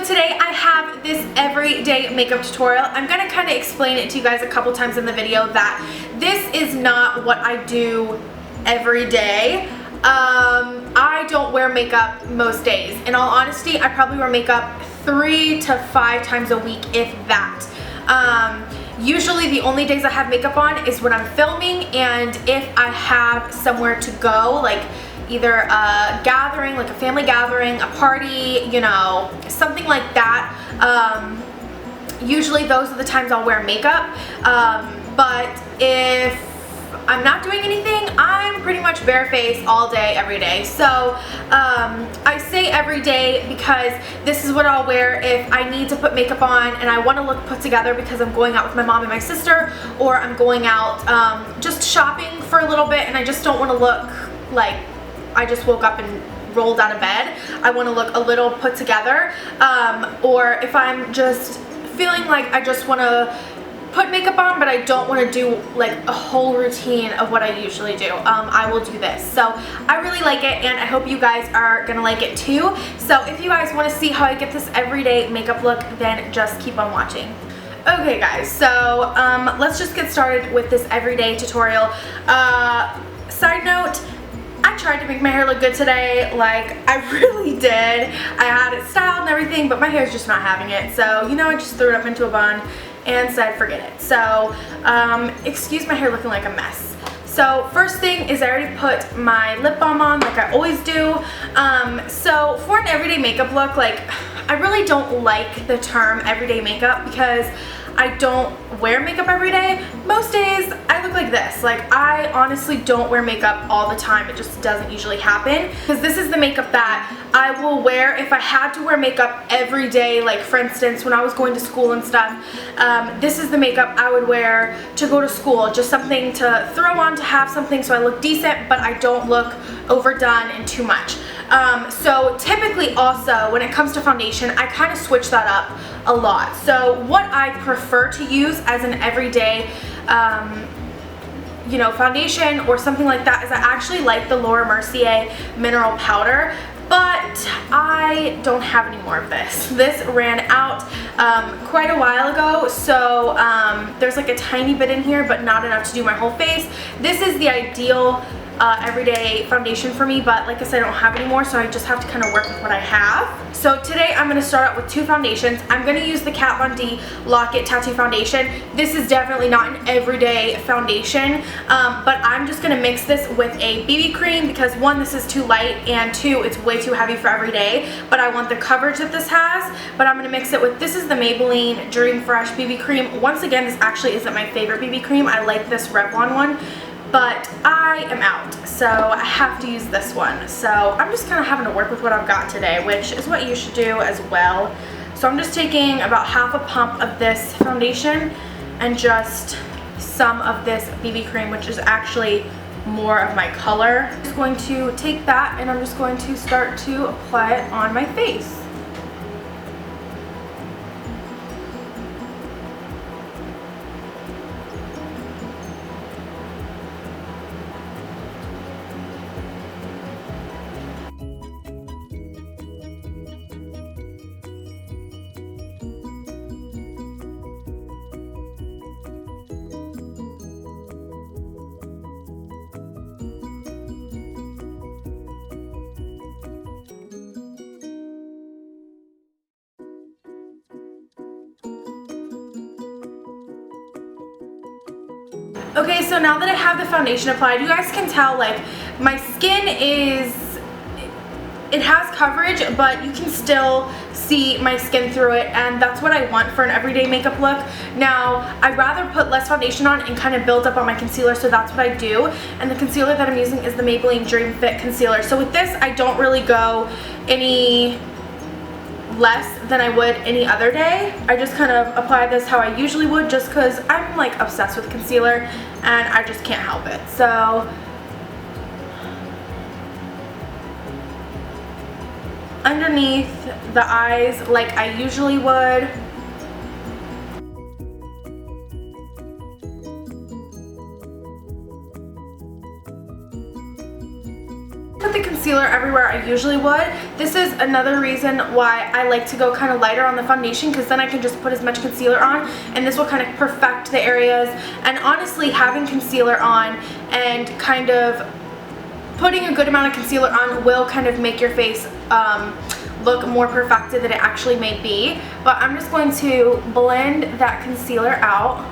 today I have this everyday makeup tutorial. I'm going to kind of explain it to you guys a couple times in the video that this is not what I do every day. I don't wear makeup most days. In all honesty, I probably wear makeup 3 to 5 times a week, if that. Usually the only days I have makeup on is when I'm filming and if I have somewhere to go, like either a gathering, like a family gathering, a party, you know, something like that. Usually those are the times I'll wear makeup. But if I'm not doing anything, I'm pretty much barefaced all day, every day. So I say every day because this is what I'll wear if I need to put makeup on and I want to look put together because I'm going out with my mom and my sister, or I'm going out just shopping for a little bit and I just don't want to look like I just woke up and rolled out of bed. I want to look a little put together. Or if I'm just feeling like I just want to put makeup on but I don't want to do like a whole routine of what I usually do, I will do this. So I really like it and I hope you guys are gonna like it too. So if you guys want to see how I get this everyday makeup look, then just keep on watching. Okay guys, so let's just get started with this everyday tutorial. Side note, I tried to make my hair look good today, like I really did. I had it styled and everything, but my hair's just not having it. So, you know, I just threw it up into a bun and said forget it. So, excuse my hair looking like a mess. So, first thing is I already put my lip balm on like I always do. So, for an everyday makeup look, like I really don't like the term everyday makeup because I don't wear makeup every day. Most days I look like this. Like I honestly don't wear makeup all the time. It just doesn't usually happen because this is the makeup that I will wear if I had to wear makeup every day. Like for instance, when I was going to school and stuff, this is the makeup I would wear to go to school. Just something to throw on to have something so I look decent, but I don't look overdone and too much. So typically also when it comes to foundation, I kind of switch that up a lot. So what I prefer to use as an everyday you know, foundation or something like that is I actually like the Laura Mercier mineral powder, but I don't have any more of this. This ran out quite a while ago, so there's like a tiny bit in here but not enough to do my whole face. This is the ideal everyday foundation for me, but like I said, I don't have any more, so I just have to kind of work with what I have. So today I'm going to start out with 2 foundations. I'm going to use the Kat Von D Lock-It Tattoo Foundation. This is definitely not an everyday foundation, but I'm just going to mix this with a BB cream because 1, this is too light, and 2, it's way too heavy for every day, but I want the coverage that this has. But I'm going to mix it with, this is the Maybelline Dream Fresh BB cream. Once again, this actually isn't my favorite BB cream. I like this Revlon one, but I am out, so I have to use this one. So I'm just kind of having to work with what I've got today, which is what you should do as well. So I'm just taking about half a pump of this foundation and just some of this BB cream, which is actually more of my color. I'm just going to take that and I'm just going to start to apply it on my face. Okay, so now that I have the foundation applied, you guys can tell like my skin is, it has coverage, but you can still see my skin through it, and that's what I want for an everyday makeup look. Now, I'd rather put less foundation on and kind of build up on my concealer, so that's what I do. And the concealer that I'm using is the Maybelline Dream Fit Concealer. So with this, I don't really go any less than I would any other day. I just kind of apply this how I usually would just because I'm like obsessed with concealer and I just can't help it. So underneath the eyes like I usually would. Put the concealer concealer everywhere I usually would. This is another reason why I like to go kind of lighter on the foundation, because then I can just put as much concealer on and this will kind of perfect the areas. And honestly, having concealer on and kind of putting a good amount of concealer on will kind of make your face look more perfected than it actually may be. But I'm just going to blend that concealer out.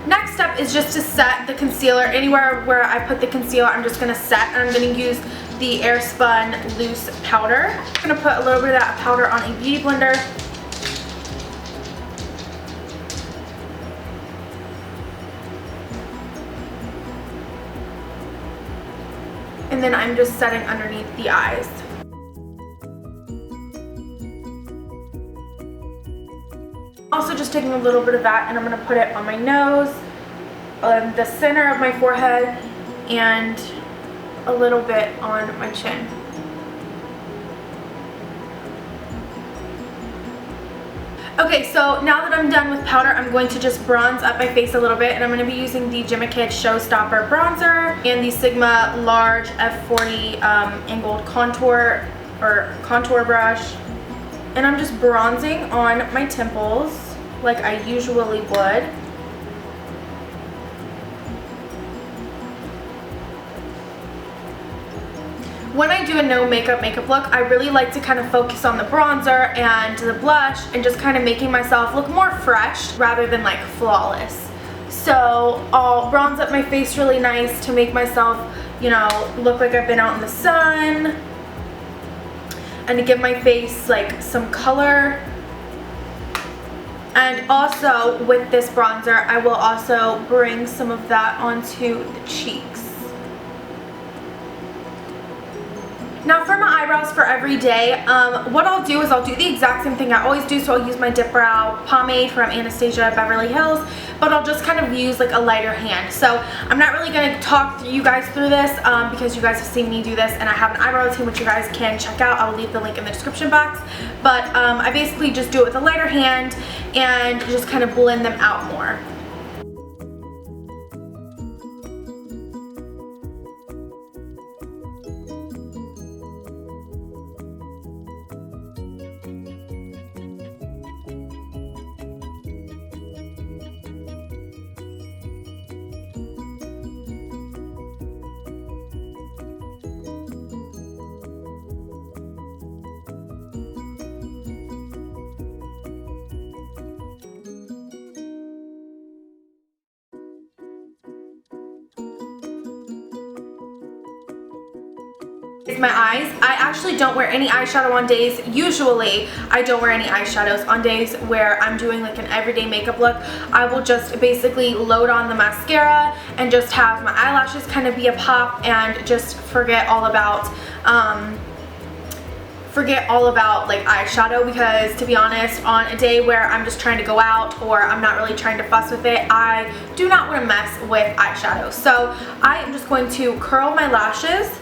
Next step is just to set the concealer. Anywhere where I put the concealer, I'm just going to set, and I'm going to use the Airspun loose powder. I'm going to put a little bit of that powder on a beauty blender. And then I'm just setting underneath the eyes. Also just taking a little bit of that and I'm going to put it on my nose, on the center of my forehead, and a little bit on my chin. Okay, so now that I'm done with powder, I'm going to just bronze up my face a little bit, and I'm going to be using the Jimmy Kid Showstopper bronzer and the Sigma Large F40 angled contour brush. And I'm just bronzing on my temples like I usually would. When I do a no makeup look, I really like to kind of focus on the bronzer and the blush and just kind of making myself look more fresh rather than like flawless. So I'll bronze up my face really nice to make myself, you know, look like I've been out in the sun, and to give my face like some color. And also with this bronzer, I will also bring some of that onto the cheeks. Now for my eyebrows for every day, what I'll do is I'll do the exact same thing I always do. So I'll use my Dip Brow pomade from Anastasia Beverly Hills, but I'll just kind of use like a lighter hand. So I'm not really going to talk you guys through this because you guys have seen me do this, and I have an eyebrow routine which you guys can check out. I'll leave the link in the description box. But I basically just do it with a lighter hand and just kind of blend them out more. My eyes. I actually don't wear any eyeshadow on days. Usually I don't wear any eyeshadows on days where I'm doing like an everyday makeup look. I will just basically load on the mascara and just have my eyelashes kind of be a pop and just forget all about like eyeshadow, because to be honest, on a day where I'm just trying to go out or I'm not really trying to fuss with it, I do not want to mess with eyeshadow. So I am just going to curl my lashes.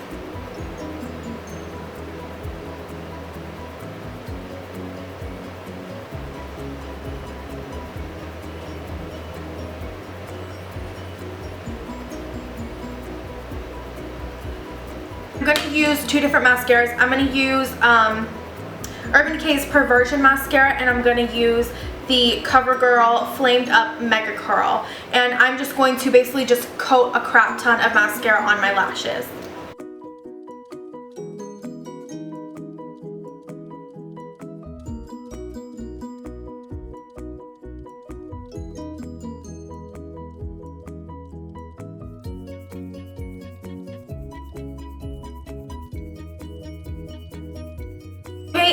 I'm going to use two different mascaras. I'm going to use Urban Decay's Perversion Mascara, and I'm going to use the CoverGirl Flamed Up Mega Curl. And I'm just going to basically just coat a crap ton of mascara on my lashes.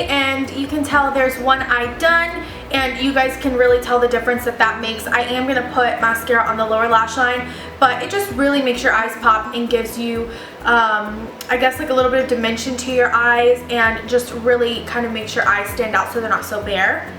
And you can tell there's one eye done, and you guys can really tell the difference that makes. I am going to put mascara on the lower lash line, but it just really makes your eyes pop and gives you I guess like a little bit of dimension to your eyes, and just really kind of makes your eyes stand out so they're not so bare.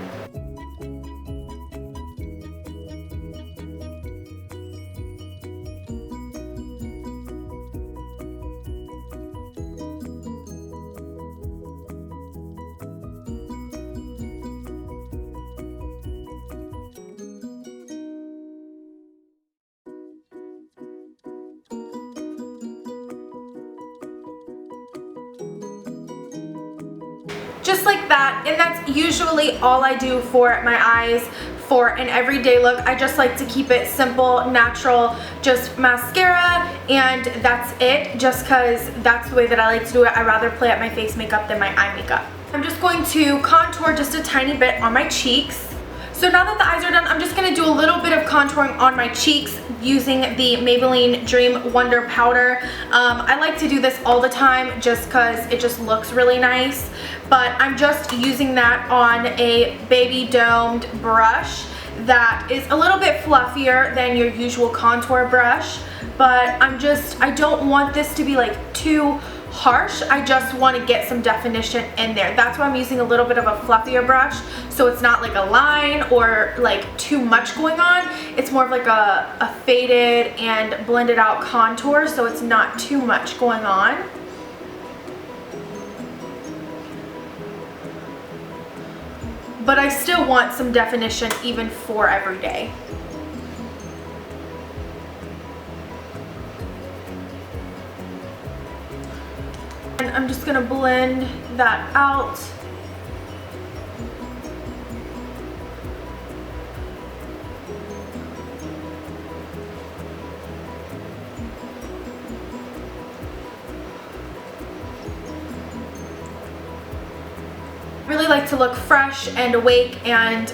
just like that. And that's usually all I do for my eyes for an everyday look. I just like to keep it simple, natural, just mascara, and that's it, just because that's the way that I like to do it. I rather play at my face makeup than my eye makeup. I'm just going to contour just a tiny bit on my cheeks. So now that the eyes are done, I'm just going to do a little bit of contouring on my cheeks using the Maybelline Dream Wonder powder. I like to do this all the time just because it just looks really nice, but I'm just using that on a baby domed brush that is a little bit fluffier than your usual contour brush, but I don't want this to be like too harsh. I just want to get some definition in there. That's why I'm using a little bit of a fluffier brush, so it's not like a line or like too much going on. It's more of like a faded and blended out contour, so it's not too much going on. But I still want some definition even for every day. And I'm just gonna blend that out. I really like to look fresh and awake and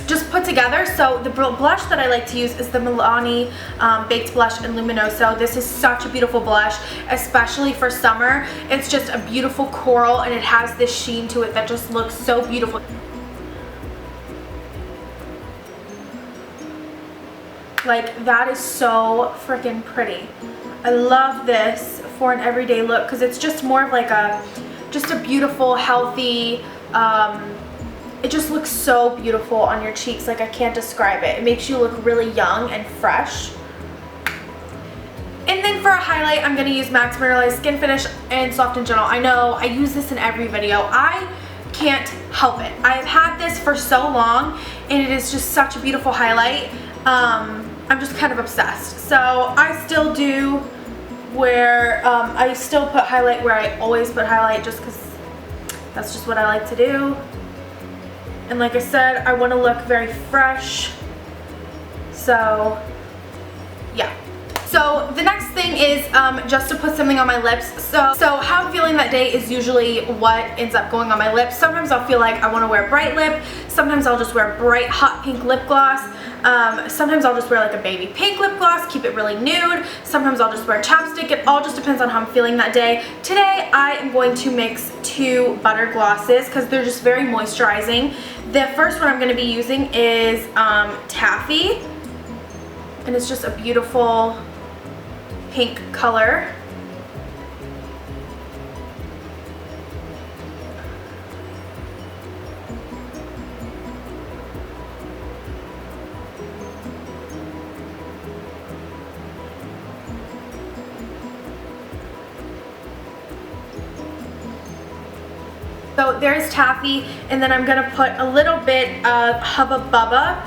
just put together. So the blush that I like to use is the Milani Baked Blush in Luminoso. This is such a beautiful blush, especially for summer. It's just a beautiful coral and it has this sheen to it that just looks so beautiful. Like, that is so freaking pretty. I love this for an everyday look because it's just more of like just a beautiful, healthy, it just looks so beautiful on your cheeks. Like, I can't describe it. It makes you look really young and fresh. And then for a highlight, I'm going to use Max Mineralized Skin Finish and Soft and Gentle. I know I use this in every video. I can't help it. I've had this for so long and it is just such a beautiful highlight. I'm just kind of obsessed. So I still do where I still put highlight where I always put highlight, just because that's just what I like to do. And like I said, I want to look very fresh. So yeah. So the next thing is just to put something on my lips. So how I'm feeling that day is usually what ends up going on my lips. Sometimes I'll feel like I want to wear a bright lip. Sometimes I'll just wear bright hot pink lip gloss. Sometimes I'll just wear like a baby pink lip gloss, keep it really nude. Sometimes I'll just wear chapstick. It all just depends on how I'm feeling that day. Today I am going to mix two butter glosses because they're just very moisturizing. The first one I'm going to be using is Taffy, and it's just a beautiful pink color. So there's Taffy, and then I'm gonna put a little bit of Hubba Bubba,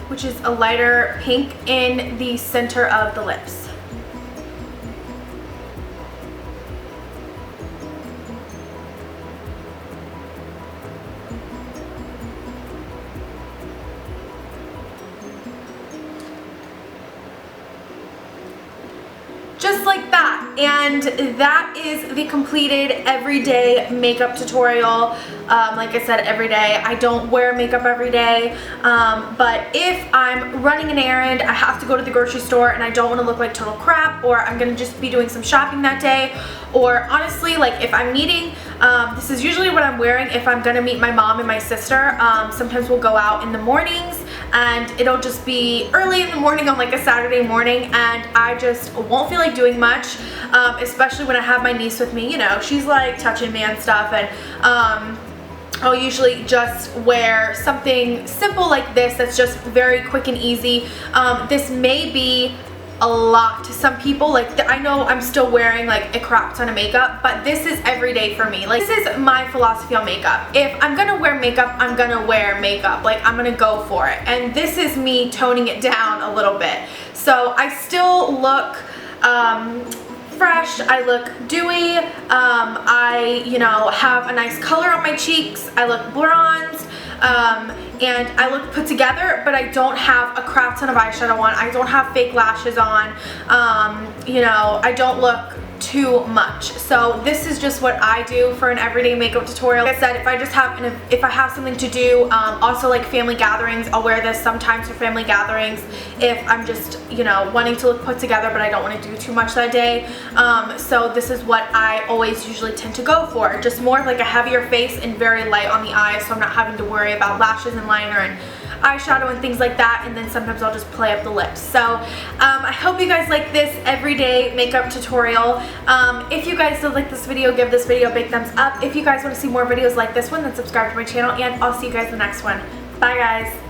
which is a lighter pink, in the center of the lips. Just like that. And that is the completed everyday makeup tutorial. Like I said, every day. I don't wear makeup every day, but if I'm running an errand, I have to go to the grocery store and I don't want to look like total crap, or I'm gonna just be doing some shopping that day, or honestly, like if I'm meeting, this is usually what I'm wearing if I'm gonna meet my mom and my sister. Sometimes we'll go out in the mornings and it'll just be early in the morning on like a Saturday morning, and I just won't feel like doing much, especially when I have my niece with me. You know, she's like touching me and stuff, and I'll usually just wear something simple like this that's just very quick and easy. This may be a lot to some people. Like, I know I'm still wearing like a crap ton of makeup, but this is everyday for me. Like, this is my philosophy on makeup. If I'm gonna wear makeup, I'm gonna wear makeup. Like, I'm gonna go for it. And this is me toning it down a little bit. So I still look fresh, I look dewy, I, you know, have a nice color on my cheeks, I look bronzed, and I look put together, but I don't have a crap ton of eyeshadow on, I don't have fake lashes on, you know, I don't look too much. So this is just what I do for an everyday makeup tutorial. Like I said, if I have something to do, also like family gatherings, I'll wear this sometimes for family gatherings if I'm just, you know, wanting to look put together but I don't want to do too much that day. So this is what I always usually tend to go for, just more of like a heavier face and very light on the eyes, so I'm not having to worry about lashes and liner and eyeshadow and things like that, and then sometimes I'll just play up the lips. So I hope you guys like this everyday makeup tutorial. If you guys did like this video, give this video a big thumbs up. If you guys want to see more videos like this one, then subscribe to my channel, and I'll see you guys in the next one. Bye guys.